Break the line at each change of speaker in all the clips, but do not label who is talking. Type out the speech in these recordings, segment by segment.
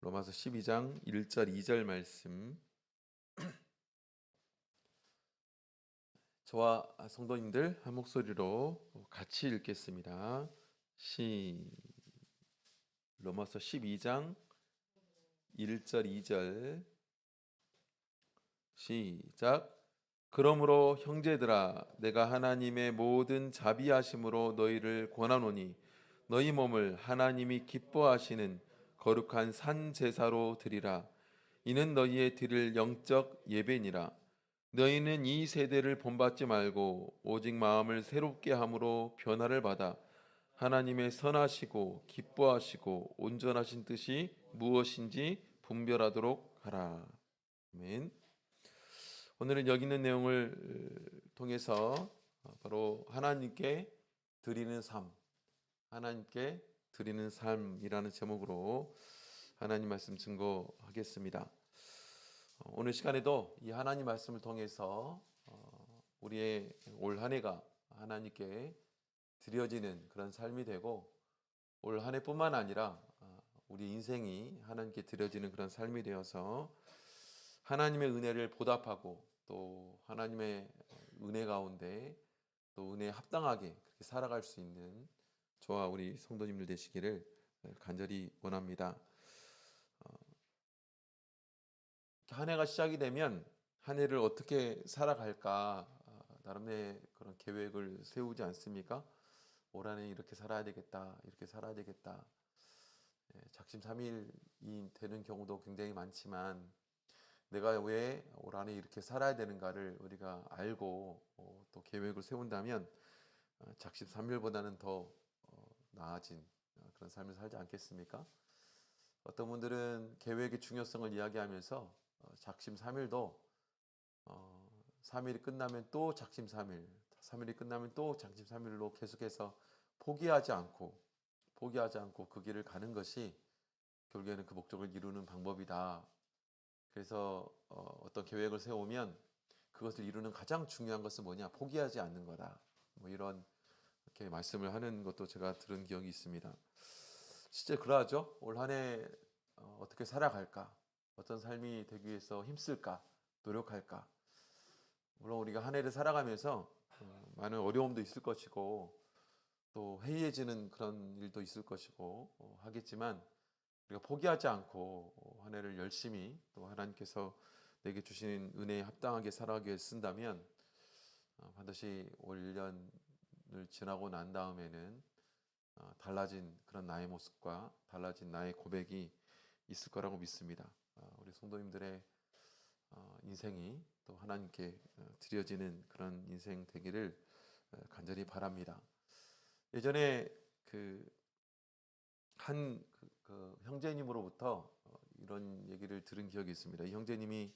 로마서 12장 1절 2절 말씀 저와 성도님들 한 목소리로 같이 읽겠습니다. 로마서 12장 1절 2절 시작. 그러므로 형제들아 내가 하나님의 모든 자비하심으로 너희를 권하노니 너희 몸을 하나님이 기뻐하시는 거룩한 산 제사로 드리라. 이는 너희의 드릴 영적 예배니라. 너희는 이 세대를 본받지 말고 오직 마음을 새롭게 함으로 변화를 받아 하나님의 선하시고 기뻐하시고 온전하신 뜻이 무엇인지 분별하도록 하라. 아멘. 오늘은 여기 있는 내용을 통해서 바로 하나님께 드리는 삶, 하나님께 드리는 삶이라는 제목으로 하나님 말씀 증거하겠습니다. 오늘 시간에도 이 하나님 말씀을 통해서 우리의 올 한 해가 하나님께 드려지는 그런 삶이 되고 올 한 해뿐만 아니라 우리 인생이 하나님께 드려지는 그런 삶이 되어서 하나님의 은혜를 보답하고 또 하나님의 은혜 가운데 또 은혜에 합당하게 그렇게 살아갈 수 있는 저와 우리 성도님들 되시기를 간절히 원합니다. 한 해가 시작이 되면 한 해를 어떻게 살아갈까 나름의 그런 계획을 세우지 않습니까? 올 한 해 이렇게 살아야 되겠다, 이렇게 살아야 되겠다. 작심삼일이 되는 경우도 굉장히 많지만 내가 왜 올 한 해 이렇게 살아야 되는가를 우리가 알고 또 계획을 세운다면 작심삼일보다는 더 나아진 그런 삶을 살지 않겠습니까? 어떤 분들은 계획의 중요성을 이야기하면서 작심삼일도 3일이 끝나면 또 작심삼일, 3일이 끝나면 또 작심삼일로 계속해서 포기하지 않고 그 길을 가는 것이 결국에는 그 목적을 이루는 방법이다. 그래서 어떤 계획을 세우면 그것을 이루는 가장 중요한 것은 뭐냐? 포기하지 않는 거다. 뭐 이런 이렇게 말씀을 하는 것도 제가 들은 기억이 있습니다. 실제 그러하죠. 올 한 해 어떻게 살아갈까? 어떤 삶이 되기 위해서 힘쓸까? 노력할까? 물론 우리가 한 해를 살아가면서 많은 어려움도 있을 것이고 또 해이해지는 그런 일도 있을 것이고 하겠지만 우리가 포기하지 않고 한 해를 열심히 또 하나님께서 내게 주신 은혜에 합당하게 살아가기 위해 쓴다면 반드시 올 1년을 지나고 난 다음에는 달라진 그런 나의 모습과 달라진 나의 고백이 있을 거라고 믿습니다. 우리 성도님들의 인생이 또 하나님께 드려지는 그런 인생 되기를 간절히 바랍니다. 예전에 한 형제님으로부터 이런 얘기를 들은 기억이 있습니다. 이 형제님이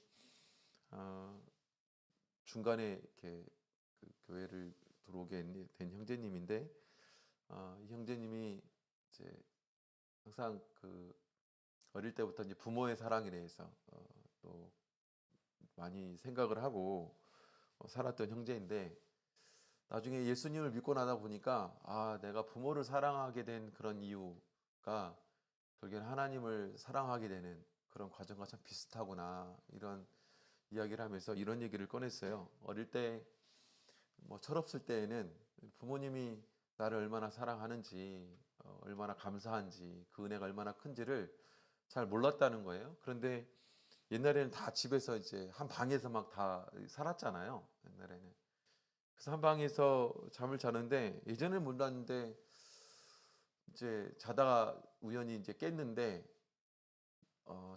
중간에 이렇게 교회를 들어오게 된 형제님인데 이 형제님이 이제 항상 어릴 때부터 이제 부모의 사랑에 대해서 또 많이 생각을 하고 살았던 형제인데 나중에 예수님을 믿고 나다 보니까 내가 부모를 사랑하게 된 그런 이유가 결국엔 하나님을 사랑하게 되는 그런 과정과 참 비슷하구나 이런 이야기를 하면서 이런 얘기를 꺼냈어요. 어릴 때 뭐 철없을 때에는 부모님이 나를 얼마나 사랑하는지 얼마나 감사한지 그 은혜가 얼마나 큰지를 잘 몰랐다는 거예요. 그런데 옛날에는 다 집에서 이제 한 방에서 막 다 살았잖아요. 옛날에는. 그래서 한 방에서 잠을 자는데 예전에 몰랐는데 이제 자다가 우연히 이제 깼는데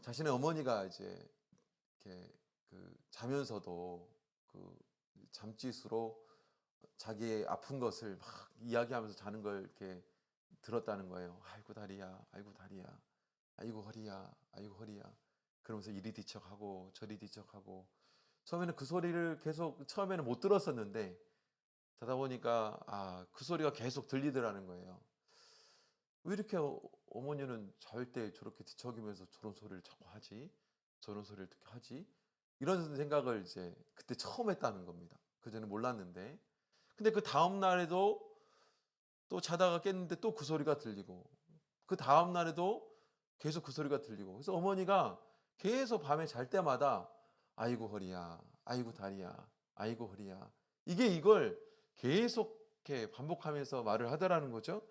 자신의 어머니가 이제 이렇게 자면서도 잠짓으로 자기의 아픈 것을 막 이야기하면서 자는 걸 이렇게 들었다는 거예요. 아이고 다리야, 아이고 다리야, 아이고 허리야, 아이고 허리야. 그러면서 이리 뒤척하고 저리 뒤척하고 처음에는 그 소리를 계속 처음에는 못 들었었는데 자다 보니까 그 소리가 계속 들리더라는 거예요. 왜 이렇게 어머니는 잘 때 저렇게 뒤척이면서 저런 소리를 자꾸 하지? 저런 소리를 어떻게 하지? 이런 생각을 이제 그때 처음 했다는 겁니다. 그전에 몰랐는데. 근데 그 다음 날에도 또 자다가 깼는데 또 그 소리가 들리고 그 다음 날에도 계속 그 소리가 들리고, 그래서 어머니가 계속 밤에 잘 때마다 아이고 허리야, 아이고 다리야, 아이고 허리야, 이걸 계속 이렇게 반복하면서 말을 하더라는 거죠.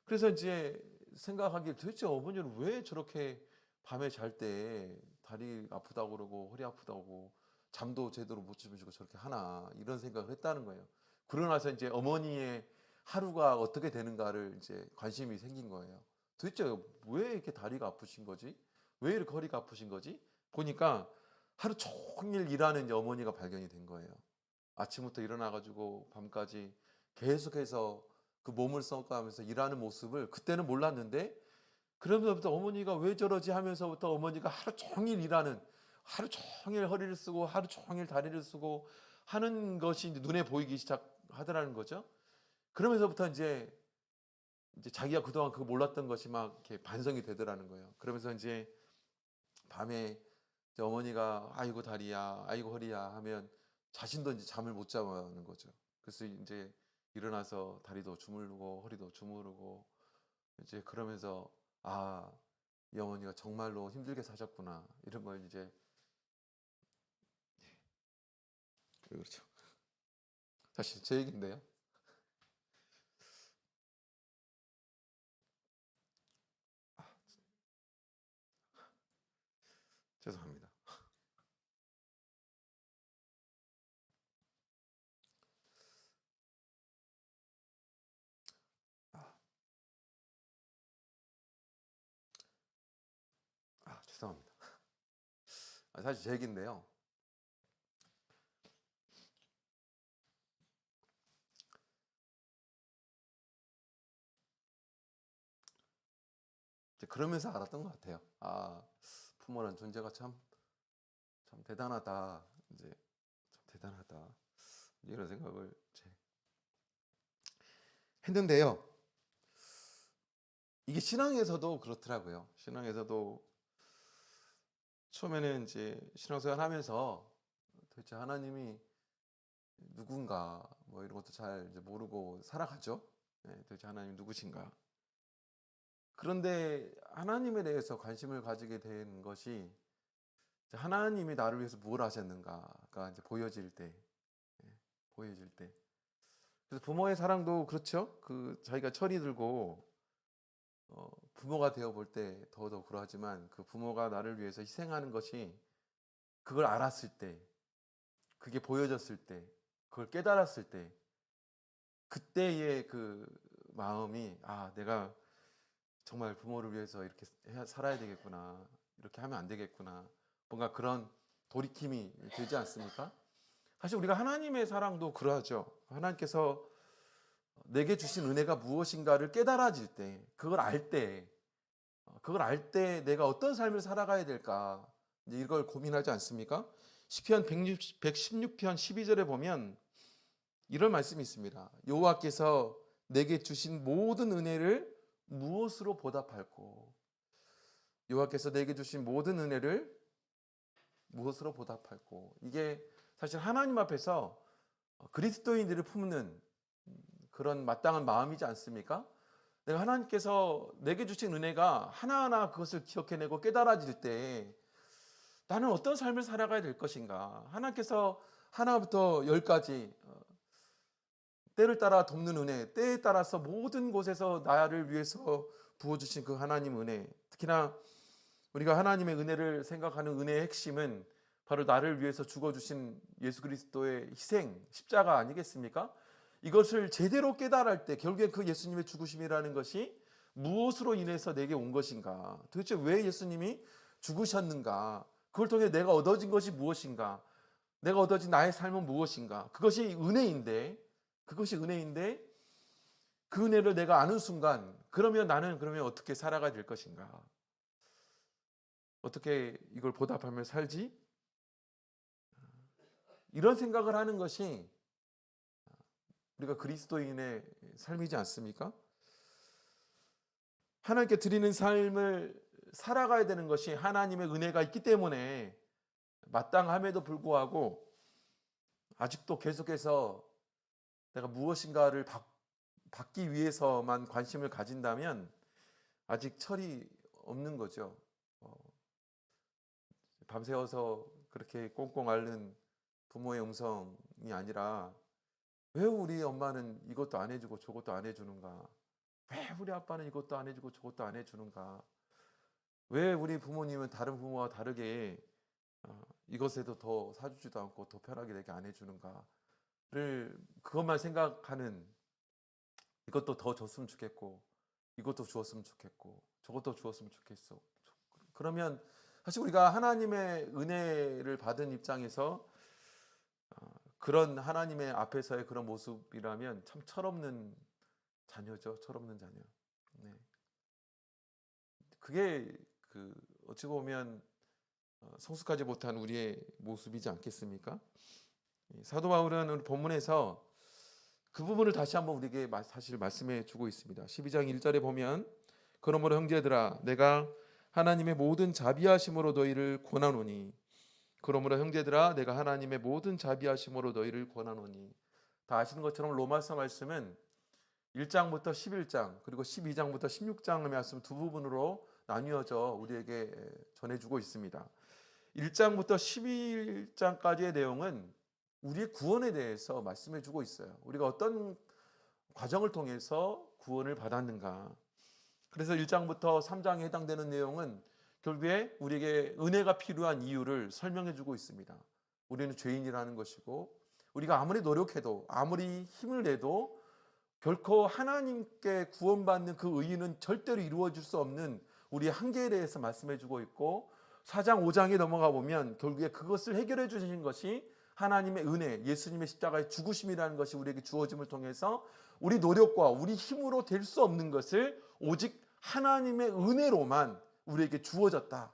그래서 이제 생각하기에 도대체 어머니는 왜 저렇게 밤에 잘 때 다리 아프다고 그러고 허리 아프다고 그러고 잠도 제대로 못 주무시고 저렇게 하나, 이런 생각을 했다는 거예요. 그러고 나서 이제 어머니의 하루가 어떻게 되는가를 이제 관심이 생긴 거예요. 도대체 왜 이렇게 다리가 아프신 거지? 왜 이렇게 허리가 아프신 거지? 보니까 하루 종일 일하는 이제 어머니가 발견이 된 거예요. 아침부터 일어나 가지고 밤까지 계속해서 그 몸을 써가면서 일하는 모습을 그때는 몰랐는데, 그러면서부터 어머니가 왜 저러지 하면서부터 어머니가 하루 종일 일하는, 하루 종일 허리를 쓰고 하루 종일 다리를 쓰고 하는 것이 이제 눈에 보이기 시작하더라는 거죠. 그러면서부터 이제 자기가 그동안 그거 몰랐던 것이 막 이렇게 반성이 되더라는 거예요. 그러면서 이제 밤에 이제 어머니가 아이고 다리야, 아이고 허리야 하면 자신도 이제 잠을 못 자는 거죠. 그래서 이제 일어나서 다리도 주무르고 허리도 주무르고 이제 그러면서 아, 이 어머니가 정말로 힘들게 사셨구나, 이런 걸 이제. 그렇죠. 사실 제 얘기인데요. 아, 죄송합니다. 아, 죄송합니다. 사실 제 얘기인데요. 이제 그러면서 알았던 것 같아요. 아, 부모라는 존재가 참 대단하다. 이제 참 대단하다. 이런 생각을 이제 했는데요. 이게 신앙에서도 그렇더라고요. 신앙에서도 처음에는 이제 신앙생활 하면서 도대체 하나님이 누군가 뭐 이런 것도 잘 이제 모르고 살아가죠. 네, 도대체 하나님 누구신가. 그런데 하나님에 대해서 관심을 가지게 된 것이 이제 하나님이 나를 위해서 무엇을 하셨는가가 이제 보여질 때, 예, 보여질 때. 그래서 부모의 사랑도 그렇죠. 그 자기가 철이 들고 부모가 되어 볼 때 더더욱 그러하지만, 그 부모가 나를 위해서 희생하는 것이, 그걸 알았을 때, 그게 보여졌을 때, 그걸 깨달았을 때, 그때의 그 마음이, 아, 내가 정말 부모를 위해서 이렇게 살아야 되겠구나, 이렇게 하면 안 되겠구나, 뭔가 그런 돌이킴이 되지 않습니까? 사실 우리가 하나님의 사랑도 그러하죠. 하나님께서 내게 주신 은혜가 무엇인가를 깨달아질 때, 그걸 알 때 내가 어떤 삶을 살아가야 될까, 이제 이걸 고민하지 않습니까? 시편 116편 12절에 보면 이런 말씀이 있습니다. 여호와께서 내게 주신 모든 은혜를 무엇으로 보답할꼬? 여호와께서 내게 주신 모든 은혜를 무엇으로 보답할꼬? 이게 사실 하나님 앞에서 그리스도인들을 품는 그런 마땅한 마음이지 않습니까? 내가 하나님께서 내게 주신 은혜가 하나하나 그것을 기억해내고 깨달아질 때 나는 어떤 삶을 살아가야 될 것인가? 하나님께서 하나부터 열까지 때를 따라 돕는 은혜, 때에 따라서 모든 곳에서 나를 위해서 부어주신 그 하나님 은혜, 특히나 우리가 하나님의 은혜를 생각하는 은혜의 핵심은 바로 나를 위해서 죽어주신 예수 그리스도의 희생, 십자가 아니겠습니까? 이것을 제대로 깨달을 때 결국엔 그 예수님의 죽으심이라는 것이 무엇으로 인해서 내게 온 것인가, 도대체 왜 예수님이 죽으셨는가, 그걸 통해 내가 얻어진 것이 무엇인가, 내가 얻어진 나의 삶은 무엇인가, 그것이 은혜인데 그 은혜를 내가 아는 순간, 그러면 나는 어떻게 살아가야 될 것인가, 어떻게 이걸 보답하며 살지, 이런 생각을 하는 것이 우리가 그리스도인의 삶이지 않습니까? 하나님께 드리는 삶을 살아가야 되는 것이 하나님의 은혜가 있기 때문에 마땅함에도 불구하고 아직도 계속해서 내가 무엇인가를 받기 위해서만 관심을 가진다면 아직 철이 없는 거죠. 어, 밤새워서 그렇게 꽁꽁 앓는 부모의 음성이 아니라 왜 우리 엄마는 이것도 안 해주고 저것도 안 해주는가? 왜 우리 아빠는 이것도 안 해주고 저것도 안 해주는가? 왜 우리 부모님은 다른 부모와 다르게 이것에도 더 사주지도 않고 더 편하게 내게 안 해주는가를 그것만 생각하는, 이것도 더 줬으면 좋겠고 이것도 주었으면 좋겠고 저것도 주었으면 좋겠어. 그러면 사실 우리가 하나님의 은혜를 받은 입장에서 그런 하나님의 앞에서의 그런 모습이라면 참 철없는 자녀죠. 철없는 자녀. 네. 그게 어찌 보면 성숙하지 못한 우리의 모습이지 않겠습니까? 사도 바울은 오늘 본문에서 그 부분을 다시 한번 우리에게 사실 말씀해 주고 있습니다. 12장 1절에 보면 그러므로 형제들아 내가 하나님의 모든 자비하심으로 너희를 권하노니, 그러므로 형제들아 내가 하나님의 모든 자비하심으로 너희를 권하노니. 다 아시는 것처럼 로마서 말씀은 1장부터 11장 그리고 12장부터 16장의 말씀 두 부분으로 나뉘어져 우리에게 전해주고 있습니다. 1장부터 11장까지의 내용은 우리의 구원에 대해서 말씀해주고 있어요. 우리가 어떤 과정을 통해서 구원을 받았는가. 그래서 1장부터 3장에 해당되는 내용은 결국에 우리에게 은혜가 필요한 이유를 설명해주고 있습니다. 우리는 죄인이라는 것이고 우리가 아무리 노력해도 아무리 힘을 내도 결코 하나님께 구원받는 그 의의는 절대로 이루어질 수 없는 우리의 한계에 대해서 말씀해주고 있고, 4장 5장에 넘어가 보면 결국에 그것을 해결해 주신 것이 하나님의 은혜, 예수님의 십자가의 죽으심이라는 것이 우리에게 주어짐을 통해서 우리 노력과 우리 힘으로 될 수 없는 것을 오직 하나님의 은혜로만 우리에게 주어졌다.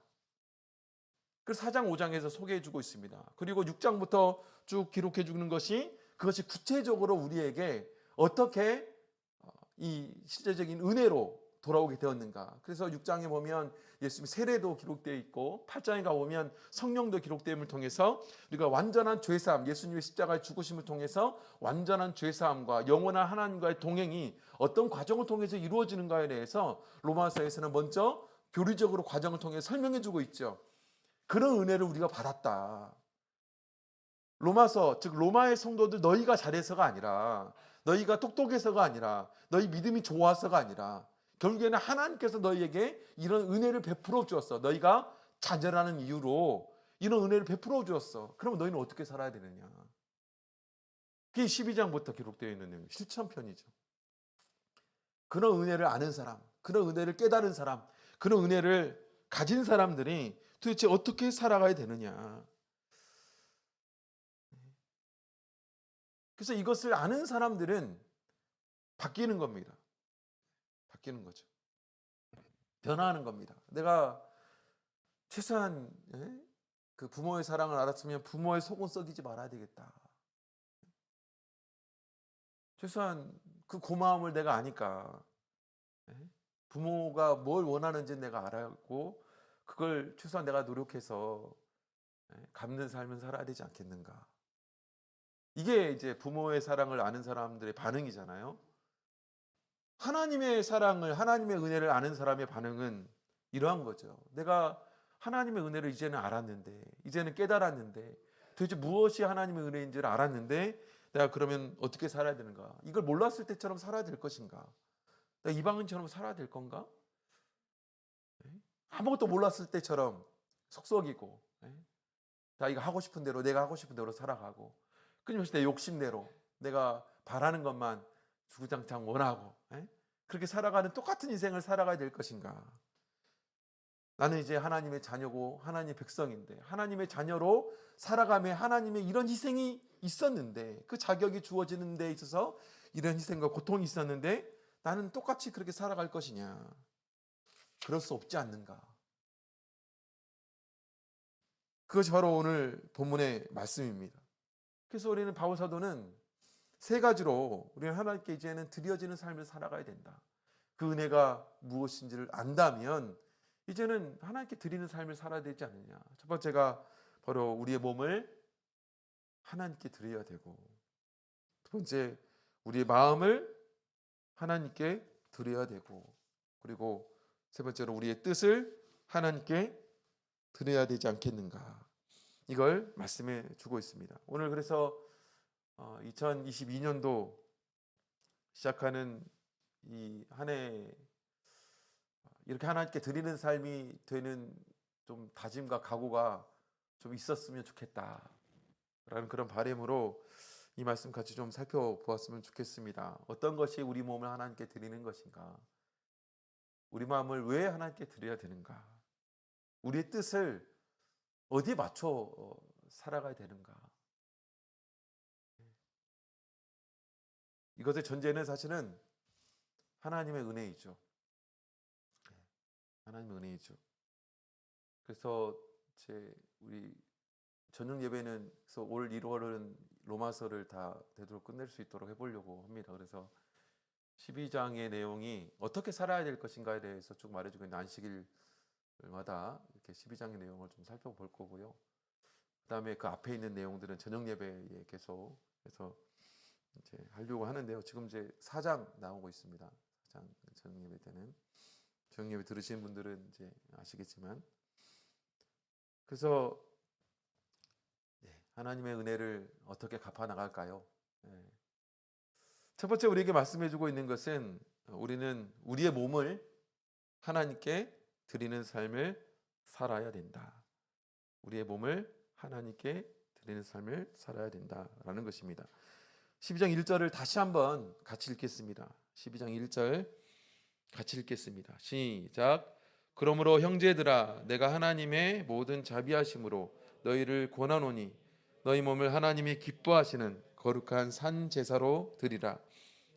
그래서 4장 5장에서 소개해 주고 있습니다. 그리고 6장부터 쭉 기록해 주는 것이 그것이 구체적으로 우리에게 어떻게 이 실제적인 은혜로 돌아오게 되었는가. 그래서 6장에 보면 예수님의 세례도 기록되어 있고 8장에 가보면 성령도 기록됨을 통해서 우리가 완전한 죄사함, 예수님의 십자가의 죽으심을 통해서 완전한 죄사함과 영원한 하나님과의 동행이 어떤 과정을 통해서 이루어지는가에 대해서 로마서에서는 먼저 교리적으로 과정을 통해 설명해 주고 있죠. 그런 은혜를 우리가 받았다. 로마서, 즉 로마의 성도들 너희가 잘해서가 아니라, 너희가 똑똑해서가 아니라, 너희 믿음이 좋아서가 아니라 결국에는 하나님께서 너희에게 이런 은혜를 베풀어 주었어. 너희가 자녀라는 이유로 이런 은혜를 베풀어 주었어. 그러면 너희는 어떻게 살아야 되느냐. 그게 12장부터 기록되어 있는 내용, 실천편이죠. 그런 은혜를 아는 사람, 그런 은혜를 깨달은 사람, 그런 은혜를 가진 사람들이 도대체 어떻게 살아가야 되느냐. 그래서 이것을 아는 사람들은 바뀌는 겁니다. 바뀌는 거죠. 변화하는 겁니다. 내가 최소한 그 부모의 사랑을 알았으면 부모의 속은 썩이지 말아야 되겠다. 최소한 그 고마움을 내가 아니까 부모가 뭘 원하는지 내가 알고 그걸 최소한 내가 노력해서 갚는 삶을 살아야 되지 않겠는가. 이게 이제 부모의 사랑을 아는 사람들의 반응이잖아요. 하나님의 사랑을, 하나님의 은혜를 아는 사람의 반응은 이러한 거죠. 내가 하나님의 은혜를 이제는 알았는데, 이제는 깨달았는데, 도대체 무엇이 하나님의 은혜인지를 알았는데 내가 그러면 어떻게 살아야 되는가? 이걸 몰랐을 때처럼 살아야 될 것인가? 내가 이방인처럼 살아야 될 건가? 아무것도 몰랐을 때처럼 속썩이고 나 이거 하고 싶은 대로, 내가 하고 싶은 대로 살아가고 끊임없이 내 욕심대로 내가 바라는 것만 주구장창 원하고 그렇게 살아가는 똑같은 인생을 살아가야 될 것인가? 나는 이제 하나님의 자녀고 하나님의 백성인데 하나님의 자녀로 살아가며 하나님의 이런 희생이 있었는데 그 자격이 주어지는 데 있어서 이런 희생과 고통이 있었는데 나는 똑같이 그렇게 살아갈 것이냐? 그럴 수 없지 않는가? 그것이 바로 오늘 본문의 말씀입니다. 그래서 우리는 바울 사도는 세 가지로 우리는 하나님께 이제는 드려지는 삶을 살아가야 된다. 그 은혜가 무엇인지를 안다면 이제는 하나님께 드리는 삶을 살아야 되지 않느냐. 첫 번째가 바로 우리의 몸을 하나님께 드려야 되고, 두 번째 우리의 마음을 하나님께 드려야 되고, 그리고 세 번째로 우리의 뜻을 하나님께 드려야 되지 않겠는가. 이걸 말씀해 주고 있습니다. 오늘 그래서 2022년도 시작하는 이 한 해 이렇게 하나님께 드리는 삶이 되는 좀 다짐과 각오가 좀 있었으면 좋겠다라는 그런 바람으로 이 말씀 같이 좀 살펴보았으면 좋겠습니다. 어떤 것이 우리 몸을 하나님께 드리는 것인가? 우리 마음을 왜 하나님께 드려야 되는가? 우리의 뜻을 어디에 맞춰 살아가야 되는가? 이것의 전제는 사실은 하나님의 은혜이죠. 하나님의 은혜이죠. 그래서 우리 저녁 예배는 그래서 올 1월은 로마서를 다 되도록 끝낼 수 있도록 해보려고 합니다. 그래서 12장의 내용이 어떻게 살아야 될 것인가에 대해서 쭉 말해주고 있는 안식일마다 이렇게 12장의 내용을 좀 살펴볼 거고요. 그 다음에 그 앞에 있는 내용들은 저녁 예배에 계속 해서 이제 하려고 하는데요. 지금 이제 4장 나오고 있습니다. 4장 저녁 예배 때는 저녁 예배 들으시는 분들은 이제 아시겠지만, 그래서 하나님의 은혜를 어떻게 갚아 나갈까요? 첫 번째 우리에게 말씀해주고 있는 것은 우리는 우리의 몸을 하나님께 드리는 삶을 살아야 된다. 우리의 몸을 하나님께 드리는 삶을 살아야 된다라는 것입니다. 12장 1절을 다시 한번 같이 읽겠습니다. 12장 1절 같이 읽겠습니다. 시작. 그러므로 형제들아 내가 하나님의 모든 자비하심으로 너희를 권하노니 너희 몸을 하나님이 기뻐하시는 거룩한 산 제사로 드리라.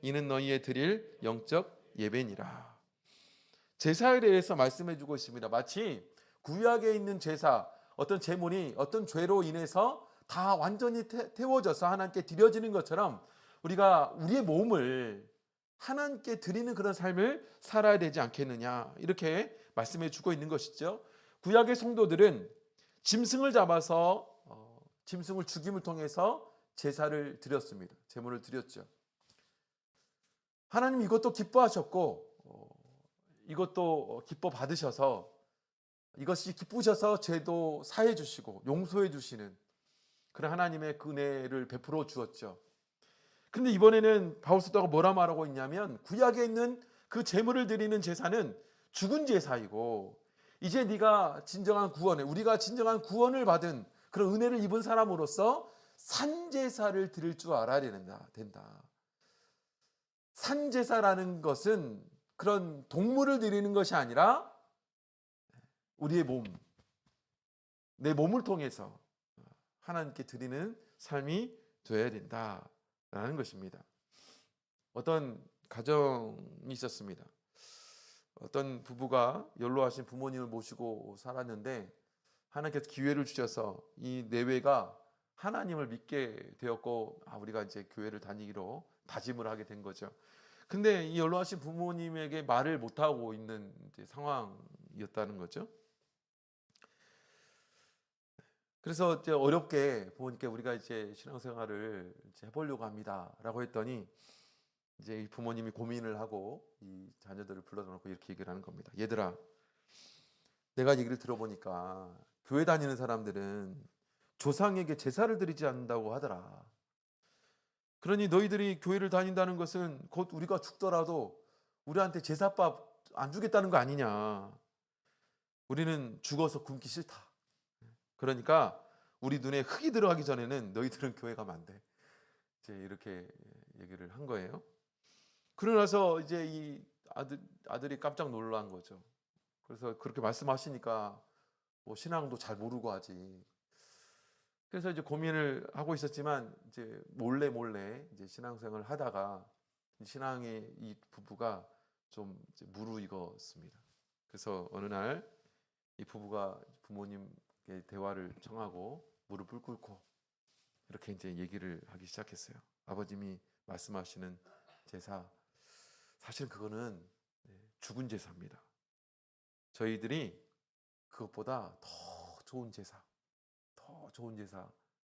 이는 너희의 드릴 영적 예배니라. 제사에 대해서 말씀해 주고 있습니다. 마치 구약에 있는 제사, 어떤 제물이 어떤 죄로 인해서 다 완전히 태워져서 하나님께 드려지는 것처럼 우리가 우리의 몸을 하나님께 드리는 그런 삶을 살아야 되지 않겠느냐, 이렇게 말씀해 주고 있는 것이죠. 구약의 성도들은 짐승을 잡아서 짐승을 죽임을 통해서 제사를 드렸습니다. 제물을 드렸죠. 하나님 이것도 기뻐하셨고 이것도 기뻐 받으셔서 이것이 기쁘셔서 죄도 사해 주시고 용서해 주시는 그런 하나님의 은혜를 베풀어 주었죠. 근데 이번에는 바울 사도가 뭐라 말하고 있냐면 구약에 있는 그 제물을 드리는 제사는 죽은 제사이고 이제 네가 진정한 구원을, 우리가 진정한 구원을 받은 그런 은혜를 입은 사람으로서 산제사를 드릴 줄 알아야 된다. 산제사라는 것은 그런 동물을 드리는 것이 아니라 우리의 몸, 내 몸을 통해서 하나님께 드리는 삶이 되어야 된다라는 것입니다. 어떤 가정이 있었습니다. 어떤 부부가 연로하신 부모님을 모시고 살았는데 하나님께서 기회를 주셔서 이 내외가 하나님을 믿게 되었고 우리가 이제 교회를 다니기로 다짐을 하게 된 거죠. 근데 이 연로하신 부모님에게 말을 못하고 있는 이제 상황이었다는 거죠. 그래서 이제 어렵게 부모님께 우리가 이제 신앙생활을 이제 해보려고 합니다라고 했더니 이제 이 부모님이 고민을 하고 이 자녀들을 불러놓고 이렇게 얘기를 하는 겁니다. 얘들아, 내가 얘기를 들어보니까 교회 다니는 사람들은 조상에게 제사를 드리지 않는다고 하더라. 그러니 너희들이 교회를 다닌다는 것은 곧 우리가 죽더라도 우리한테 제사밥 안 주겠다는 거 아니냐. 우리는 죽어서 굶기 싫다. 그러니까 우리 눈에 흙이 들어가기 전에는 너희들은 교회 가면 안 돼. 이제 이렇게 얘기를 한 거예요. 그러고 나서 이제 이 아들이 깜짝 놀란 거죠. 그래서 그렇게 말씀하시니까 뭐 신앙도 잘 모르고 하지. 그래서 이제 고민을 하고 있었지만 이제 몰래 이제 신앙생활을 하다가 신앙의 이 부부가 좀 이제 무르익었습니다. 그래서 어느 날 이 부부가 부모님께 대화를 청하고 무릎을 꿇고 이렇게 이제 얘기를 하기 시작했어요. 아버님이 말씀하시는 제사, 사실 그거는 죽은 제사입니다. 저희들이 그것보다 더 좋은 제사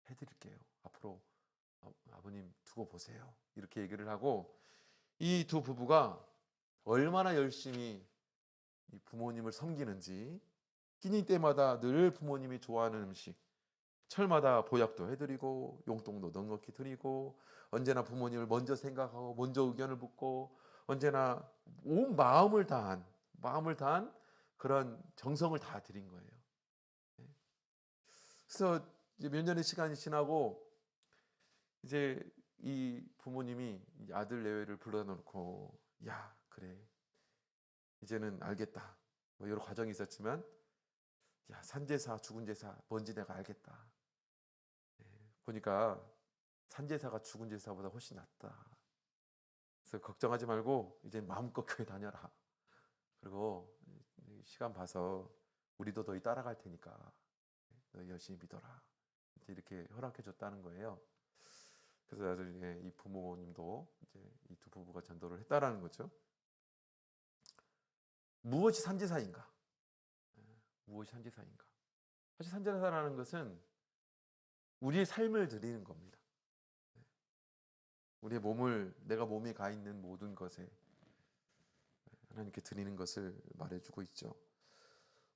해드릴게요. 앞으로 아버님 두고 보세요. 이렇게 얘기를 하고 이 두 부부가 얼마나 열심히 이 부모님을 섬기는지, 끼니 때마다 늘 부모님이 좋아하는 음식, 철마다 보약도 해드리고 용돈도 넉넉히 드리고 언제나 부모님을 먼저 생각하고 먼저 의견을 묻고 언제나 온 마음을 다한 그런 정성을 다 드린 거예요. 그래서 이제 몇 년의 시간이 지나고 이제 이 부모님이 이 아들 내외를 불러다 놓고, 야 그래 이제는 알겠다, 뭐 여러 과정이 있었지만, 야 산제사 죽은 제사 뭔지 내가 알겠다. 보니까 산제사가 죽은 제사보다 훨씬 낫다. 그래서 걱정하지 말고 이제 마음껏 교회 다녀라. 그리고 시간 봐서 우리도 너희 따라갈 테니까 너희 열심히 믿어라. 이렇게 허락해 줬다는 거예요. 그래서 나중에 이 부모님도 이제 이 두 부부가 전도를 했다라는 거죠. 무엇이 산제사인가? 무엇이 산제사인가? 사실 산제사라는 것은 우리의 삶을 드리는 겁니다. 우리의 몸을, 내가 몸에 가 있는 모든 것에 하나님께 드리는 것을 말해주고 있죠.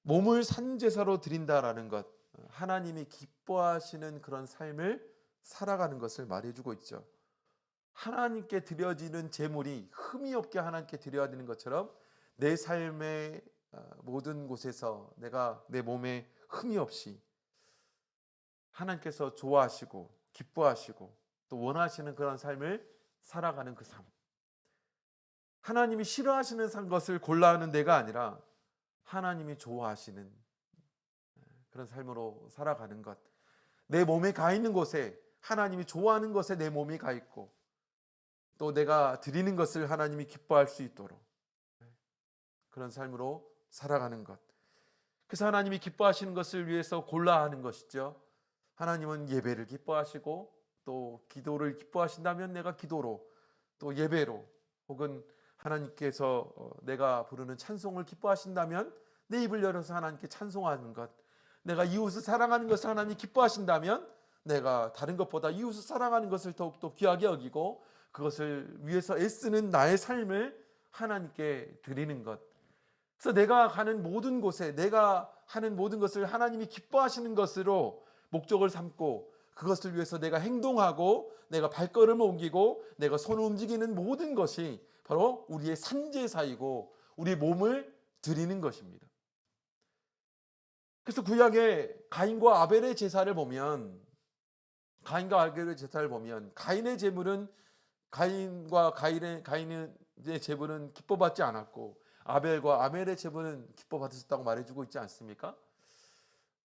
몸을 산제사로 드린다라는 것, 하나님이 기뻐하시는 그런 삶을 살아가는 것을 말해주고 있죠. 하나님께 드려지는 제물이 흠이 없게 하나님께 드려야 되는 것처럼 내 삶의 모든 곳에서 내가 내 몸에 흠이 없이 하나님께서 좋아하시고 기뻐하시고 또 원하시는 그런 삶을 살아가는 그 삶, 하나님이 싫어하시는 것을 골라하는 내가 아니라 하나님이 좋아하시는 그런 삶으로 살아가는 것, 내 몸에 가 있는 곳에 하나님이 좋아하는 것에 내 몸이 가 있고 또 내가 드리는 것을 하나님이 기뻐할 수 있도록 그런 삶으로 살아가는 것. 그래서 하나님이 기뻐하시는 것을 위해서 골라야 하는 것이죠. 하나님은 예배를 기뻐하시고 또 기도를 기뻐하신다면 내가 기도로 또 예배로, 혹은 하나님께서 내가 부르는 찬송을 기뻐하신다면 내 입을 열어서 하나님께 찬송하는 것, 내가 이웃을 사랑하는 것을 하나님이 기뻐하신다면 내가 다른 것보다 이웃을 사랑하는 것을 더욱더 귀하게 여기고 그것을 위해서 애쓰는 나의 삶을 하나님께 드리는 것. 그래서 내가 가는 모든 곳에 내가 하는 모든 것을 하나님이 기뻐하시는 것으로 목적을 삼고 그것을 위해서 내가 행동하고 내가 발걸음을 옮기고 내가 손을 움직이는 모든 것이 바로 우리의 산제사이고 우리의 몸을 드리는 것입니다. 그래서 구약의 가인과 아벨의 제사를 보면, 가인의 제물은 가인과 가인의 제물은 기뻐받지 않았고 아벨과 아벨의 제물은 기뻐받으셨다고 말해주고 있지 않습니까?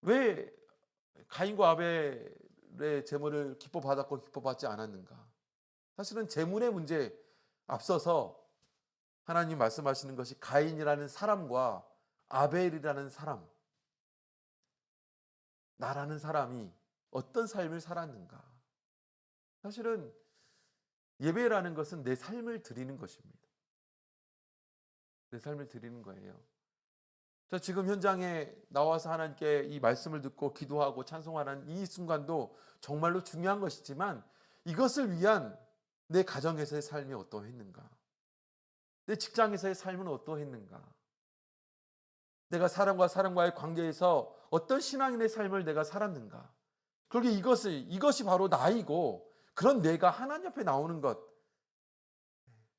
왜 가인과 아벨의 제물을 기뻐받았고 기뻐받지 않았는가? 사실은 제물의 문제에 앞서서 하나님 말씀하시는 것이 가인이라는 사람과 아벨이라는 사람, 나라는 사람이 어떤 삶을 살았는가? 사실은 예배라는 것은 내 삶을 드리는 것입니다. 내 삶을 드리는 거예요. 저 지금 현장에 나와서 하나님께 이 말씀을 듣고 기도하고 찬송하는 이 순간도 정말로 중요한 것이지만 이것을 위한 내 가정에서의 삶이 어떠했는가? 내 직장에서의 삶은 어떠했는가? 내가 사람과의 관계에서 어떤 신앙인의 삶을 내가 살았는가? 그러게 이것이 바로 나이고 그런 내가 하나님 앞에 나오는 것,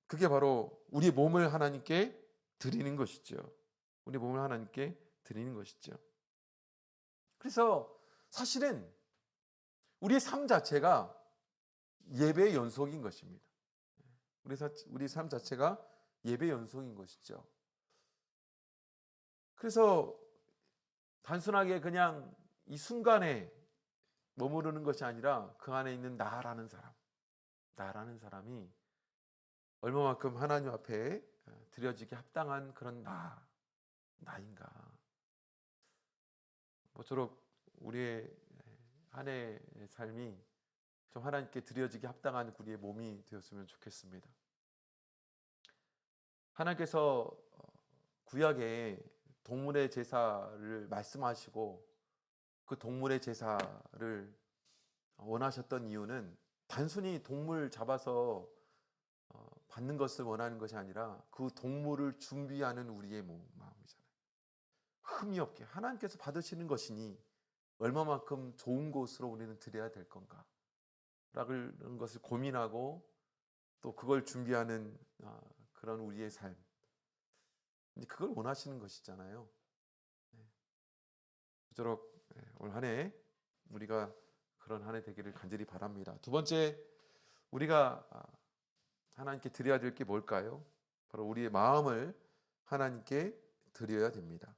그게 바로 우리의 몸을 하나님께 드리는 것이죠. 우리 몸을 하나님께 드리는 것이죠. 그래서 사실은 우리의 삶 자체가 예배의 연속인 것입니다. 우리 삶 자체가 예배의 연속인 것이죠. 그래서 단순하게 그냥 이 순간에 머무르는 것이 아니라 그 안에 있는 나라는 사람이 얼마만큼 하나님 앞에 드려지게 합당한 그런 나인가. 모쪼록 우리의 한 해의 삶이 좀 하나님께 드려지게 합당한 우리의 몸이 되었으면 좋겠습니다. 하나님께서 구약에 동물의 제사를 말씀하시고 그 동물의 제사를 원하셨던 이유는 단순히 동물 잡아서 받는 것을 원하는 것이 아니라 그 동물을 준비하는 우리의 마음이잖아요. 흠이 없게 하나님께서 받으시는 것이니 얼마만큼 좋은 곳으로 우리는 드려야 될 건가 라는 것을 고민하고 또 그걸 준비하는 그런 우리의 삶. 근데 그걸 원하시는 것이잖아요. 그토록 올 한 해 우리가 그런 한 해 되기를 간절히 바랍니다. 두 번째, 우리가 하나님께 드려야 될 게 뭘까요? 바로 우리의 마음을 하나님께 드려야 됩니다.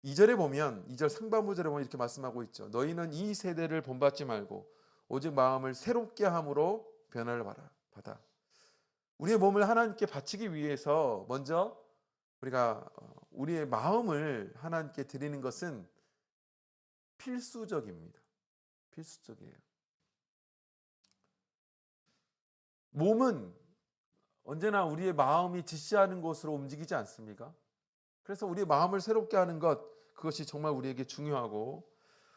2절에 보면, 2절 상반부절에 보면 이렇게 말씀하고 있죠. 너희는 이 세대를 본받지 말고 오직 마음을 새롭게 함으로 변화를 받아. 우리의 몸을 하나님께 바치기 위해서 먼저 우리가 우리의 마음을 하나님께 드리는 것은 필수적입니다. 필수적이에요. 몸은 언제나 우리의 마음이 지시하는 곳으로 움직이지 않습니까? 그래서 우리의 마음을 새롭게 하는 것, 그것이 정말 우리에게 중요하고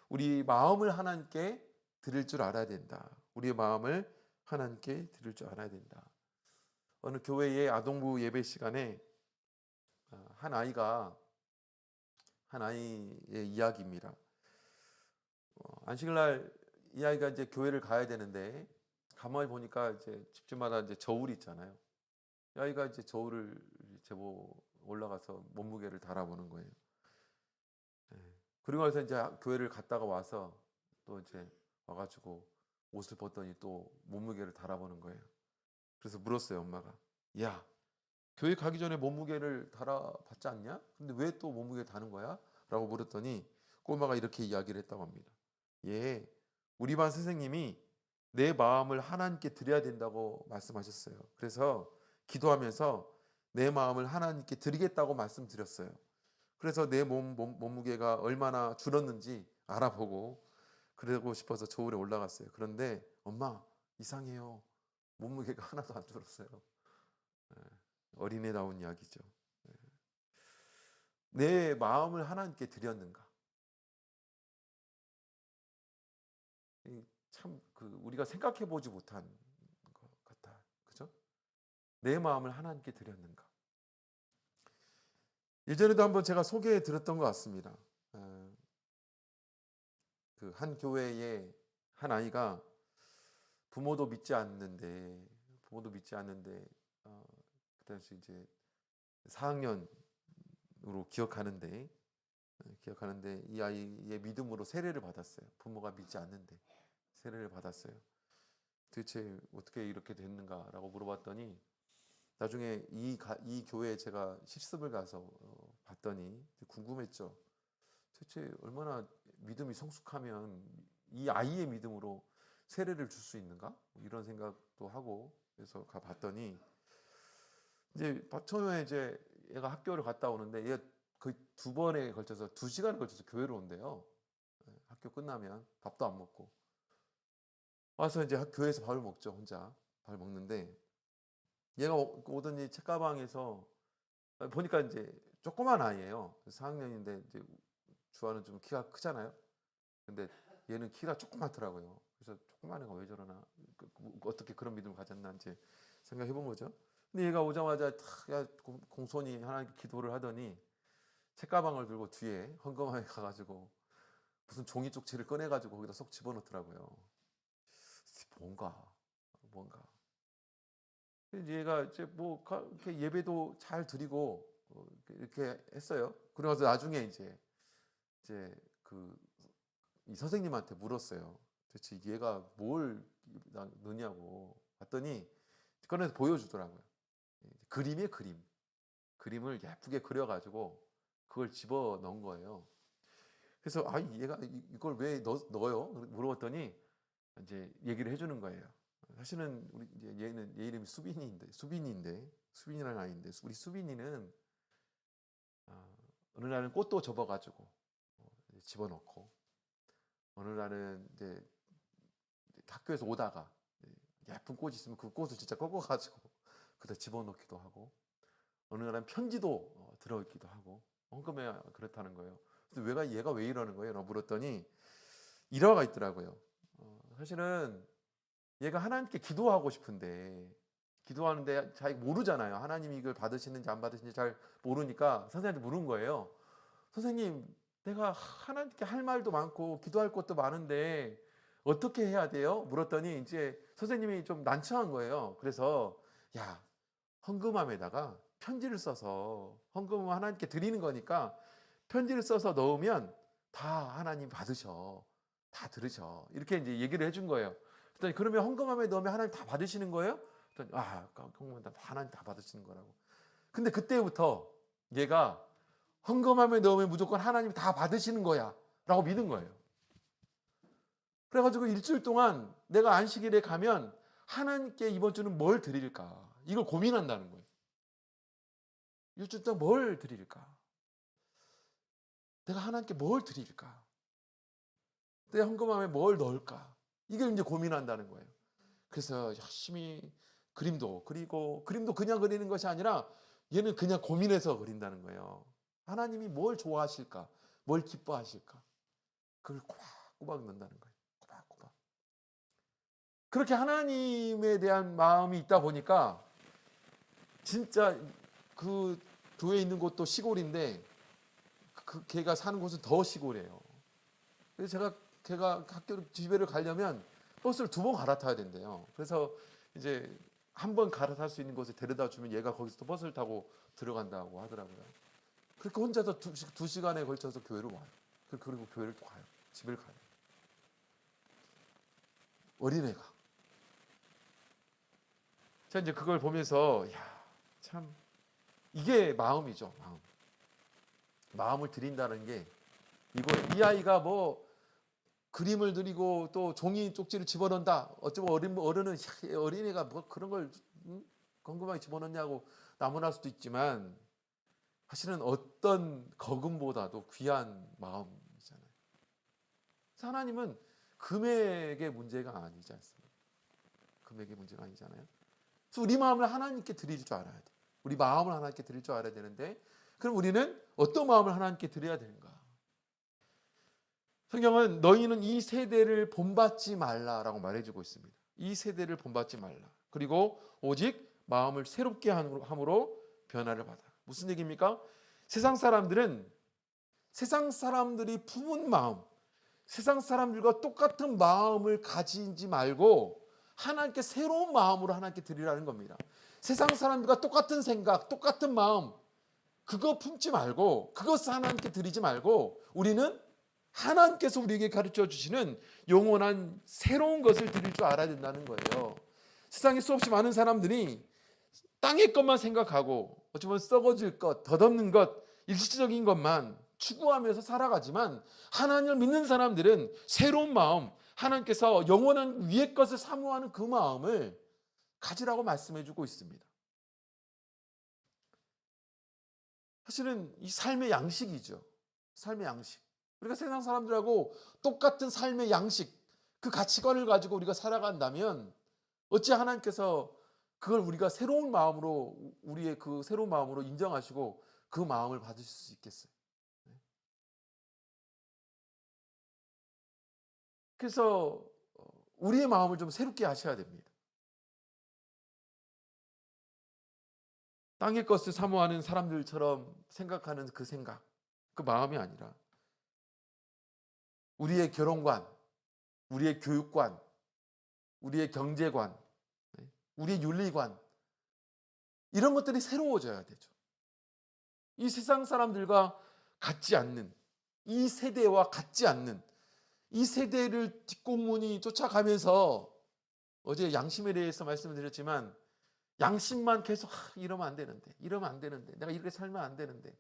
우리 마음을 하나님께 드릴 줄 알아야 된다. 우리의 마음을 하나님께 드릴 줄 알아야 된다. 어느 교회의 아동부 예배 시간에 한 아이의 이야기입니다. 안식일날 이 아이가 이제 교회를 가야 되는데 가만히 보니까 이제 집집마다 이제 저울이 있잖아요. 이 아이가 이제 저울을 재보 올라가서 몸무게를 달아보는 거예요. 그리고 나서 이제 교회를 갔다가 와서 또 이제 와가지고 옷을 벗더니 또 몸무게를 달아보는 거예요. 그래서 물었어요, 엄마가. 야, 교회 가기 전에 몸무게를 달아봤지 않냐? 근데 왜 또 몸무게를 다는 거야? 라고 물었더니 꼬마가 이렇게 이야기를 했다고 합니다. 예, 우리 반 선생님이 내 마음을 하나님께 드려야 된다고 말씀하셨어요. 그래서 기도하면서 내 마음을 하나님께 드리겠다고 말씀드렸어요. 그래서 내 몸무게가 얼마나 줄었는지 알아보고 그러고 싶어서 저울에 올라갔어요. 그런데 엄마, 이상해요. 몸무게가 하나도 안 줄었어요. 어린애다운 이야기죠. 내 마음을 하나님께 드렸는가? 참 우리가 생각해 보지 못한 것 같아. 그죠? 내 마음을 하나님께 드렸는가? 예전에도 한번 제가 소개해 드렸던 것 같습니다. 그 한 교회에 한 아이가 부모도 믿지 않는데 그 당시 이제 4학년으로 기억하는데 이 아이의 믿음으로 세례를 받았어요. 부모가 믿지 않는데 세례를 받았어요. 도대체 어떻게 이렇게 됐는가라고 물어봤더니 나중에 이 교회에 제가 실습을 가서 봤더니 궁금했죠. 도대체 얼마나 믿음이 성숙하면 이 아이의 믿음으로 세례를 줄 수 있는가? 이런 생각도 하고 그래서 가봤더니 이제 처음에 이제 얘가 학교를 갔다 오는데 얘가 거의 2번에 걸쳐서 2시간에 걸쳐서 교회를 온대요. 학교 끝나면 밥도 안 먹고 와서 이제 교회에서 밥을 먹죠. 혼자 밥을 먹는데 얘가 오더니 책가방에서 보니까 이제 조그만 아이예요. 4학년인데 이제 주아는 좀 키가 크잖아요. 근데 얘는 키가 조그맣더라고요. 그래서 조그만 애가 왜 저러나 어떻게 그런 믿음을 가졌나 이제 생각해 본 거죠. 근데 얘가 오자마자 공손히 하나님께 기도를 하더니 책가방을 들고 뒤에 헝겊하게 가가지고 무슨 종이 쪽지를 꺼내가지고 거기다 쏙 집어넣더라고요. 뭔가. 얘가 이제 뭐 이렇게 예배도 잘 드리고 이렇게 했어요. 그러고 나서 나중에 이제 이 선생님한테 물었어요. 도대체 얘가 뭘 넣냐고 봤더니 꺼내서 보여주더라고요. 그림이에요, 그림을 예쁘게 그려가지고 그걸 집어 넣은 거예요. 그래서 얘가 이걸 왜 넣어요? 물어봤더니 이제 얘기를 해주는 거예요. 사실은 얘 이름이 수빈이라는 아이인데 우리 수빈이는 어느 날은 꽃도 접어가지고 집어넣고 어느 날은 이제 학교에서 오다가 예쁜 꽃이 있으면 그 꽃을 진짜 꺾어가지고 그다 집어넣기도 하고 어느 날은 편지도 들어있기도 하고 엉금해 그렇다는 거예요. 그래서 얘가 왜 이러는 거예요? 라고 물었더니 일화가 있더라고요. 사실은 얘가 하나님께 기도하고 싶은데 기도하는데 잘 모르잖아요. 하나님이 이걸 받으시는지 안 받으시는지 잘 모르니까 선생님한테 물은 거예요. 선생님, 내가 하나님께 할 말도 많고 기도할 것도 많은데 어떻게 해야 돼요? 물었더니 이제 선생님이 좀 난처한 거예요. 그래서 야, 헌금함에다가 편지를 써서, 헌금은 하나님께 드리는 거니까 편지를 써서 넣으면 다 하나님 받으셔. 다 들으셔. 이렇게 이제 얘기를 해준 거예요. 그랬더니 그러면 헌금함에 넣으면 하나님 다 받으시는 거예요? 그랬더니 헌금함에 하나님 다 받으시는 거라고. 근데 그때부터 얘가 헌금함에 넣으면 무조건 하나님 다 받으시는 거야 라고 믿은 거예요. 그래가지고 일주일 동안 내가 안식일에 가면 하나님께 이번 주는 뭘 드릴까, 이걸 고민한다는 거예요. 일주일 동안 뭘 드릴까, 내가 하나님께 뭘 드릴까, 내 헌금함에 뭘 넣을까, 이걸 이제 고민한다는 거예요. 그래서 열심히 그림도 그리고, 그림도 그냥 그리는 것이 아니라 얘는 그냥 고민해서 그린다는 거예요. 하나님이 뭘 좋아하실까, 뭘 기뻐하실까, 그걸 꼬박꼬박 넣는다는 거예요. 꼬박꼬박. 그렇게 하나님에 대한 마음이 있다 보니까 진짜 그 교회 있는 곳도 시골인데 그 걔가 사는 곳은 더 시골이에요. 그래서 걔가 학교 집에를 가려면 버스를 2번 갈아타야 된대요. 그래서 이제 한 번 갈아탈 수 있는 곳에 데려다 주면 얘가 거기서 또 버스를 타고 들어간다고 하더라고요. 그렇게 혼자서 2시간에 걸쳐서 교회를 와요. 그리고 교회를 또 가요. 집을 가요. 어린애가. 제가 이제 그걸 보면서 참 이게 마음이죠. 마음을 드린다는 게 이 아이가 뭐 그림을 그리고 또 종이 쪽지를 집어넣는다. 어쩌면 어른은 어린애가 뭐 그런 걸 궁금하게 집어넣냐고 나무랄 수도 있지만 사실은 어떤 거금보다도 귀한 마음이잖아요. 하나님은 금액의 문제가 아니지 않습니까? 금액의 문제가 아니잖아요. 그래서 우리 마음을 하나님께 드릴 줄 알아야 돼. 우리 마음을 하나님께 드릴 줄 알아야 되는데, 그럼 우리는 어떤 마음을 하나님께 드려야 되는가? 성경은 너희는 이 세대를 본받지 말라라고 말해주고 있습니다. 이 세대를 본받지 말라. 그리고 오직 마음을 새롭게 함으로 변화를 받아. 무슨 얘기입니까? 세상 사람들이 품은 마음, 세상 사람들과 똑같은 마음을 가지지 말고 하나님께 새로운 마음으로 하나님께 드리라는 겁니다. 세상 사람들과 똑같은 생각, 똑같은 마음, 그거 품지 말고, 그것을 하나님께 드리지 말고 우리는 하나님께서 우리에게 가르쳐 주시는 영원한 새로운 것을 드릴 줄 알아야 된다는 거예요. 세상에 수없이 많은 사람들이 땅의 것만 생각하고 어쩌면 썩어질 것, 덧없는 것, 일시적인 것만 추구하면서 살아가지만, 하나님을 믿는 사람들은 새로운 마음, 하나님께서 영원한 위의 것을 사모하는 그 마음을 가지라고 말씀해 주고 있습니다. 사실은 이 삶의 양식이죠. 삶의 양식. 우리가 세상 사람들하고 똑같은 삶의 양식, 그 가치관을 가지고 우리가 살아간다면 어찌 하나님께서 그걸 우리가 새로운 마음으로, 우리의 그 새로운 마음으로 인정하시고 그 마음을 받으실 수 있겠어요? 그래서 우리의 마음을 좀 새롭게 하셔야 됩니다. 땅의 것을 사모하는 사람들처럼 생각하는 그 생각, 그 마음이 아니라 우리의 결혼관, 우리의 교육관, 우리의 경제관, 우리의 윤리관, 이런 것들이 새로워져야 되죠. 이 세상 사람들과 같지 않는, 이 세대와 같지 않는, 이 세대를 뒷공문이 쫓아가면서, 어제 양심에 대해서 말씀을 드렸지만 양심만 계속 이러면 안 되는데, 이러면 안 되는데, 내가 이렇게 살면 안 되는데,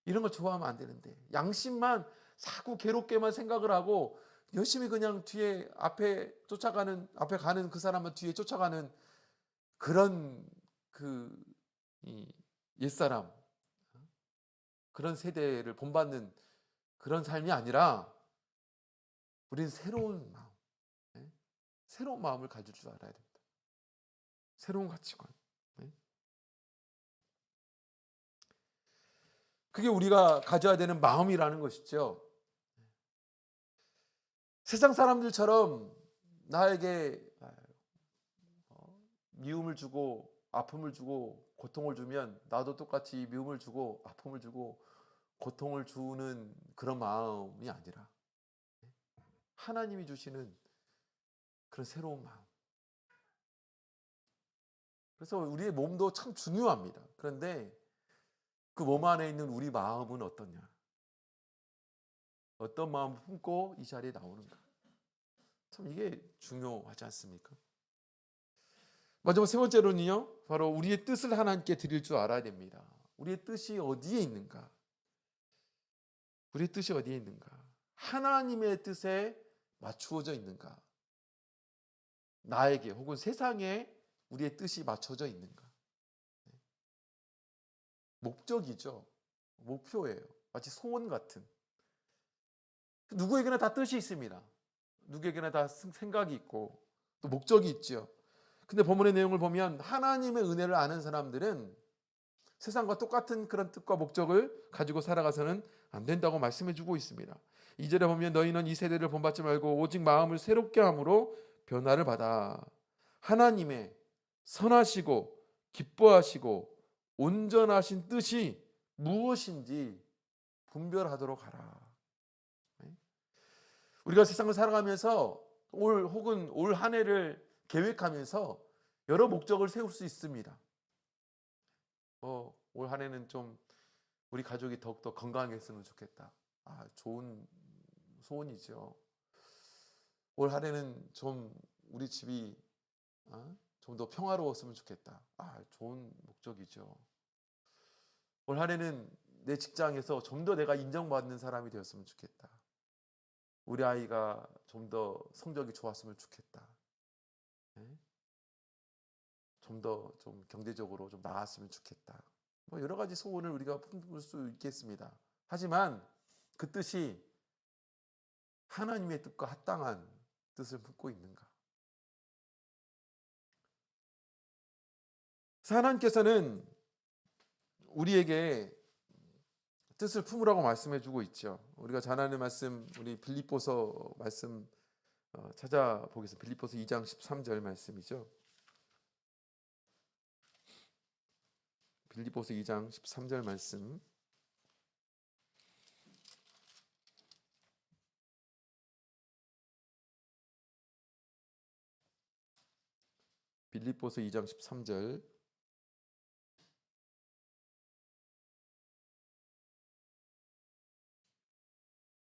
이런 걸 좋아하면 안 되는데, 양심만 자꾸 괴롭게만 생각을 하고 열심히 그냥 뒤에 앞에 가는 그 사람은 뒤에 쫓아가는 그런 이 옛사람, 그런 세대를 본받는 그런 삶이 아니라 우리는 새로운 마음, 새로운 마음을 가질 줄 알아야 됩니다. 새로운 가치관. 그게 우리가 가져야 되는 마음이라는 것이죠. 세상 사람들처럼 나에게 미움을 주고 아픔을 주고 고통을 주면 나도 똑같이 미움을 주고 아픔을 주고 고통을 주는 그런 마음이 아니라 하나님이 주시는 그런 새로운 마음. 그래서 우리의 몸도 참 중요합니다. 그런데 그 몸 안에 있는 우리 마음은 어떠냐? 어떤 마음을 품고 이 자리에 나오는가? 참 이게 중요하지 않습니까? 마지막 세 번째로는요, 바로 우리의 뜻을 하나님께 드릴 줄 알아야 됩니다. 우리의 뜻이 어디에 있는가? 우리의 뜻이 어디에 있는가? 하나님의 뜻에 맞추어져 있는가? 나에게 혹은 세상에 우리의 뜻이 맞춰져 있는가? 목적이죠. 목표예요. 마치 소원 같은. 누구에게나 다 뜻이 있습니다. 누구에게나 다 생각이 있고 또 목적이 있죠. 근데 본문의 내용을 보면 하나님의 은혜를 아는 사람들은 세상과 똑같은 그런 뜻과 목적을 가지고 살아가서는 안 된다고 말씀해 주고 있습니다. 2절에 보면 너희는 이 세대를 본받지 말고 오직 마음을 새롭게 함으로 변화를 받아 하나님의 선하시고 기뻐하시고 온전하신 뜻이 무엇인지 분별하도록 하라. 우리가 세상을 살아가면서 올 한 해를 계획하면서 여러 목적을 세울 수 있습니다. 올 한 해는 좀 우리 가족이 더욱더 건강했으면 좋겠다. 좋은 소원이죠. 올 한 해는 좀 우리 집이 좀 더 평화로웠으면 좋겠다. 좋은 목적이죠. 올 한 해는 내 직장에서 좀 더 내가 인정받는 사람이 되었으면 좋겠다. 우리 아이가 좀 더 성적이 좋았으면 좋겠다. 좀 더 좀 경제적으로 좀 나았으면 좋겠다. 여러 가지 소원을 우리가 품을 수 있겠습니다. 하지만 그 뜻이 하나님의 뜻과 합당한 뜻을 품고 있는가? 하나님께서는 우리에게 뜻을 품으라고 말씀해 주고 있죠. 우리가 잘 아는 말씀, 우리 빌립보서 말씀 찾아보겠습니다. 빌립보서 2장 13절 말씀이죠. 빌립보서 2장 13절 말씀. 빌립보서 2장 13절.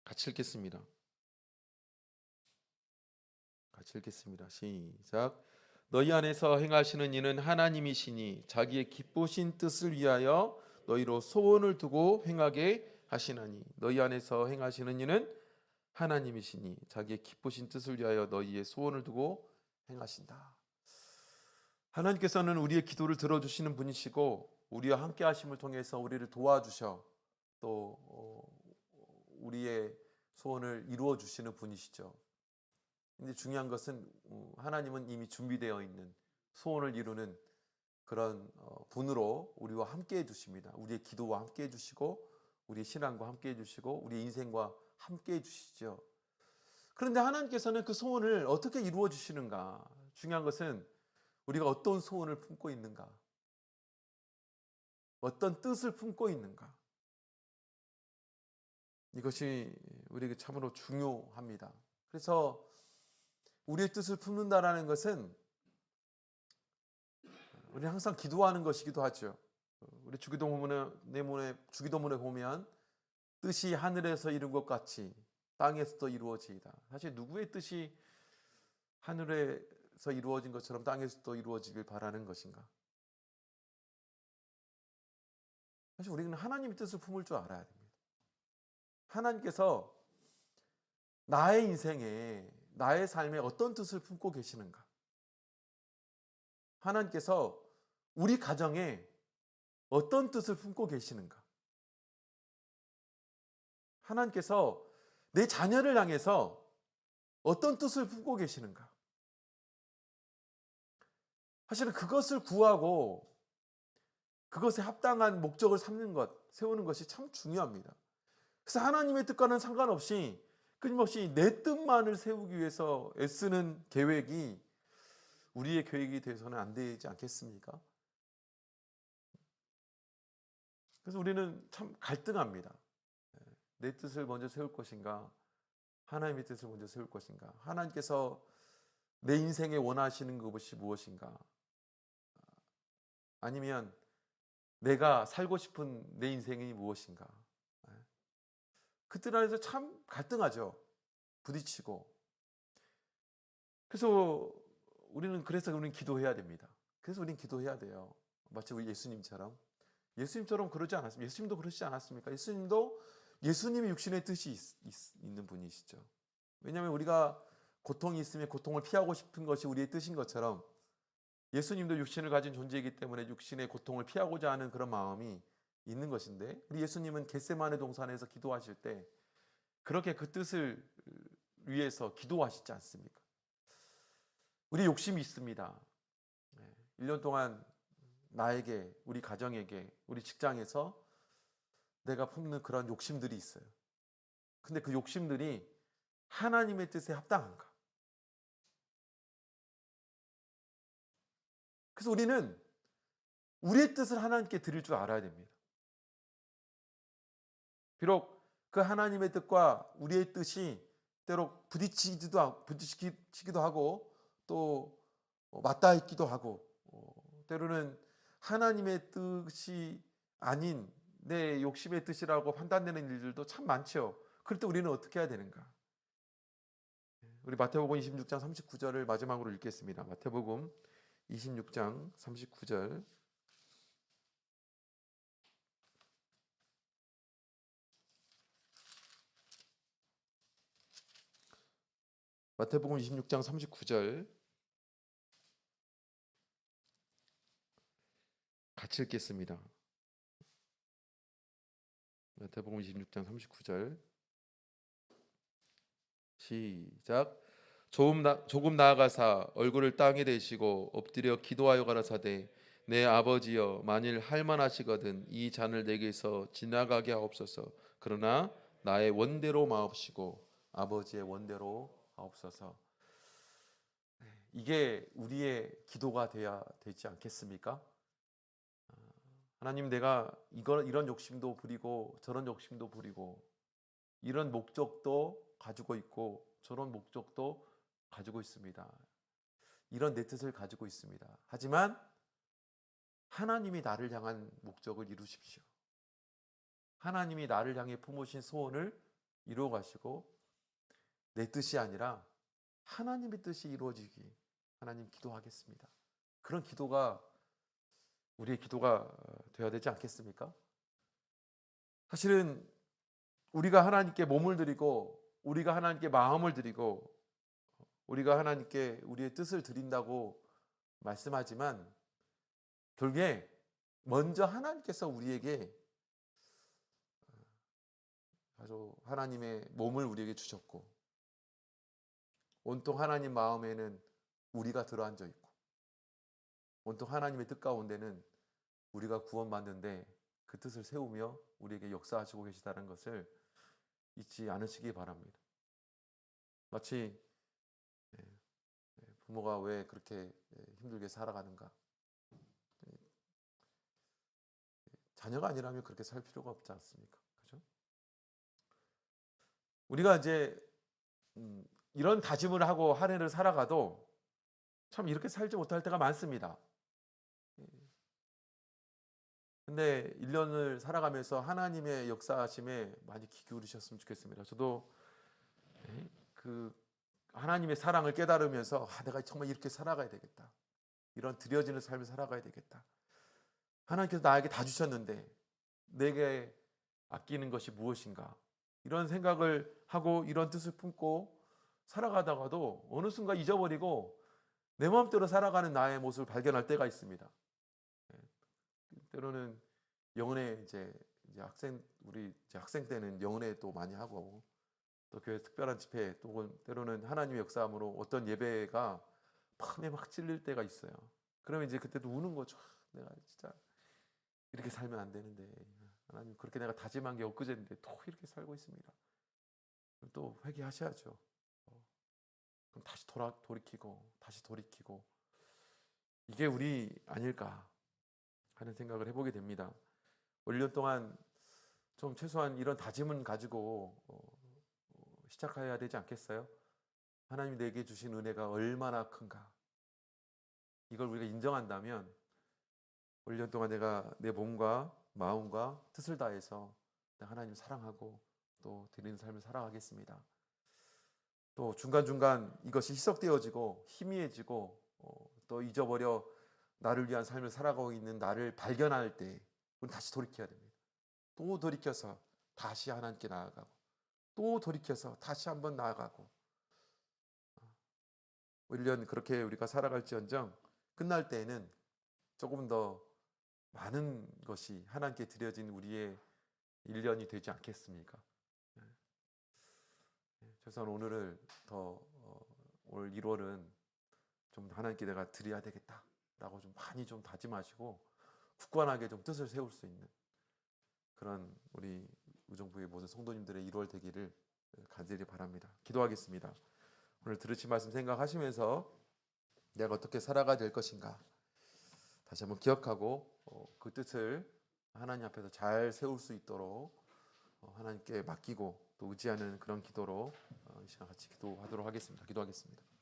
같이 읽겠습니다. 시작. 너희 안에서 행하시는 이는 하나님이시니 자기의 기쁘신 뜻을 위하여 너희로 소원을 두고 행하게 하시나니 너희 안에서 행하시는 이는 하나님이시니 자기의 기쁘신 뜻을 위하여 너희의 소원을 두고 행하신다. 하나님께서는 우리의 기도를 들어주시는 분이시고 우리와 함께 하심을 통해서 우리를 도와주셔 또 우리의 소원을 이루어 주시는 분이시죠. 근데 중요한 것은 하나님은 이미 준비되어 있는 소원을 이루는 그런 분으로 우리와 함께 해주십니다. 우리의 기도와 함께 해주시고 우리의 신앙과 함께 해주시고 우리의 인생과 함께 해주시죠. 그런데 하나님께서는 그 소원을 어떻게 이루어 주시는가? 중요한 것은 우리가 어떤 소원을 품고 있는가? 어떤 뜻을 품고 있는가? 이것이 우리에게 참으로 중요합니다. 그래서 우리의 뜻을 품는다라는 것은 우리는 항상 기도하는 것이기도 하죠. 우리 주기도문에 보면 뜻이 하늘에서 이룬 것 같이 땅에서도 이루어지이다. 사실 누구의 뜻이 하늘에서 이루어진 것처럼 땅에서도 이루어지길 바라는 것인가? 사실 우리는 하나님의 뜻을 품을 줄 알아야 됩니다. 하나님께서 나의 인생에 나의 삶에 어떤 뜻을 품고 계시는가? 하나님께서 우리 가정에 어떤 뜻을 품고 계시는가? 하나님께서 내 자녀를 향해서 어떤 뜻을 품고 계시는가? 사실은 그것을 구하고 그것에 합당한 목적을 세우는 것이 참 중요합니다. 그래서 하나님의 뜻과는 상관없이 끊임없이 내 뜻만을 세우기 위해서 애쓰는 계획이 우리의 계획이 돼서는 안 되지 않겠습니까? 그래서 우리는 참 갈등합니다. 내 뜻을 먼저 세울 것인가? 하나님의 뜻을 먼저 세울 것인가? 하나님께서 내 인생에 원하시는 것이 무엇인가? 아니면 내가 살고 싶은 내 인생이 무엇인가? 그들 안에서 참 갈등하죠. 부딪히고. 그래서 우리는 기도해야 됩니다. 그래서 우리는 기도해야 돼요. 마치 우리 예수님처럼 그러지 않았습니까? 예수님도 그러시지 않았습니까? 예수님이 육신의 뜻이 있는 분이시죠. 왜냐하면 우리가 고통이 있으면 고통을 피하고 싶은 것이 우리의 뜻인 것처럼 예수님도 육신을 가진 존재이기 때문에 육신의 고통을 피하고자 하는 그런 마음이 있는 것인데, 우리 예수님은 겟세마네 동산에서 기도하실 때 그렇게 그 뜻을 위해서 기도하시지 않습니까? 우리 욕심이 있습니다. 1년 동안 나에게, 우리 가정에게, 우리 직장에서 내가 품는 그런 욕심들이 있어요. 근데 그 욕심들이 하나님의 뜻에 합당한가? 그래서 우리는 우리의 뜻을 하나님께 드릴 줄 알아야 됩니다. 비록 그 하나님의 뜻과 우리의 뜻이 때로 부딪히기도 하고 또 맞닿아 있기도 하고, 때로는 하나님의 뜻이 아닌 내 욕심의 뜻이라고 판단되는 일들도 참 많죠. 그럴 때 우리는 어떻게 해야 되는가? 우리 마태복음 26장 39절을 마지막으로 읽겠습니다. 마태복음 26장 39절. 마태복음 26장 39절 같이 읽겠습니다. 마태복음 26장 39절 시작. 조금 나아가사 얼굴을 땅에 대시고 엎드려 기도하여 가라사대 내 아버지여, 만일 할만하시거든 이 잔을 내게서 지나가게 하옵소서. 그러나 나의 원대로 마옵시고 아버지의 원대로 하옵소서. 이게 우리의 기도가 돼야 되지 않겠습니까? 하나님, 내가 이런 욕심도 부리고 저런 욕심도 부리고 이런 목적도 가지고 있고 저런 목적도 가지고 있습니다. 이런 내 뜻을 가지고 있습니다. 하지만 하나님이 나를 향한 목적을 이루십시오. 하나님이 나를 향해 품으신 소원을 이루어 가시고 내 뜻이 아니라 하나님의 뜻이 이루어지기 하나님 기도하겠습니다. 그런 기도가 우리의 기도가 되어야 되지 않겠습니까? 사실은 우리가 하나님께 몸을 드리고 우리가 하나님께 마음을 드리고 우리가 하나님께 우리의 뜻을 드린다고 말씀하지만 결국에 먼저 하나님께서 우리에게 아주 하나님의 몸을 우리에게 주셨고 온통 하나님 마음에는 우리가 들어앉아 있고 온통 하나님의 뜻 가운데는 우리가 구원받는데 그 뜻을 세우며 우리에게 역사하시고 계시다는 것을 잊지 않으시기 바랍니다. 마치 부모가 왜 그렇게 힘들게 살아가는가? 자녀가 아니라면 그렇게 살 필요가 없지 않습니까? 그죠? 우리가 이제 이런 다짐을 하고 한 해를 살아가도 참 이렇게 살지 못할 때가 많습니다. 근데 1년을 살아가면서 하나님의 역사하심에 많이 귀 기울이셨으면 좋겠습니다. 저도 그 하나님의 사랑을 깨달으면서 내가 정말 이렇게 살아가야 되겠다. 이런 드려지는 삶을 살아가야 되겠다. 하나님께서 나에게 다 주셨는데 내게 아끼는 것이 무엇인가? 이런 생각을 하고 이런 뜻을 품고 살아가다가도 어느 순간 잊어버리고 내 마음대로 살아가는 나의 모습을 발견할 때가 있습니다. 때로는 영은회 우리 학생 때는 영은회 또 많이 하고 또 교회 특별한 집회 또 때로는 하나님의 역사함으로 어떤 예배가 밤에 막 찔릴 때가 있어요. 그러면 이제 그때도 우는 거죠. 내가 진짜 이렇게 살면 안 되는데 하나님, 그렇게 내가 다짐한 게 엊그제인데 또 이렇게 살고 있습니다. 그럼 또 회개하셔야죠. 그럼 다시 돌이키고 이게 우리 아닐까 하는 생각을 해보게 됩니다. 1년 동안 좀 최소한 이런 다짐은 가지고 시작해야 되지 않겠어요? 하나님이 내게 주신 은혜가 얼마나 큰가. 이걸 우리가 인정한다면 올 1년 동안 내가 내 몸과 마음과 뜻을 다해서 하나님 사랑하고 또 드리는 삶을 살아가겠습니다. 또 중간중간 이것이 희석되어지고 희미해지고 또 잊어버려 나를 위한 삶을 살아가고 있는 나를 발견할 때 우리는 다시 돌이켜야 됩니다. 또 돌이켜서 다시 하나님께 나아가고 또 돌이켜서 다시 한번 나아가고 1년 그렇게 우리가 살아갈지언정 끝날 때에는 조금 더 많은 것이 하나님께 드려진 우리의 1년이 되지 않겠습니까? 최소한 오늘을 더 올 1월은 좀 하나님께 내가 드려야 되겠다라고 좀 많이 좀 다짐하시고 굳건하게 좀 뜻을 세울 수 있는 그런 우리 우정부의 모든 성도님들의 1월 되기를 간절히 바랍니다. 기도하겠습니다. 오늘 들으신 말씀 생각하시면서 내가 어떻게 살아가야 될 것인가 다시 한번 기억하고 그 뜻을 하나님 앞에서 잘 세울 수 있도록 하나님께 맡기고 또 의지하는 그런 기도로 이 시간 같이 기도하도록 하겠습니다. 기도하겠습니다.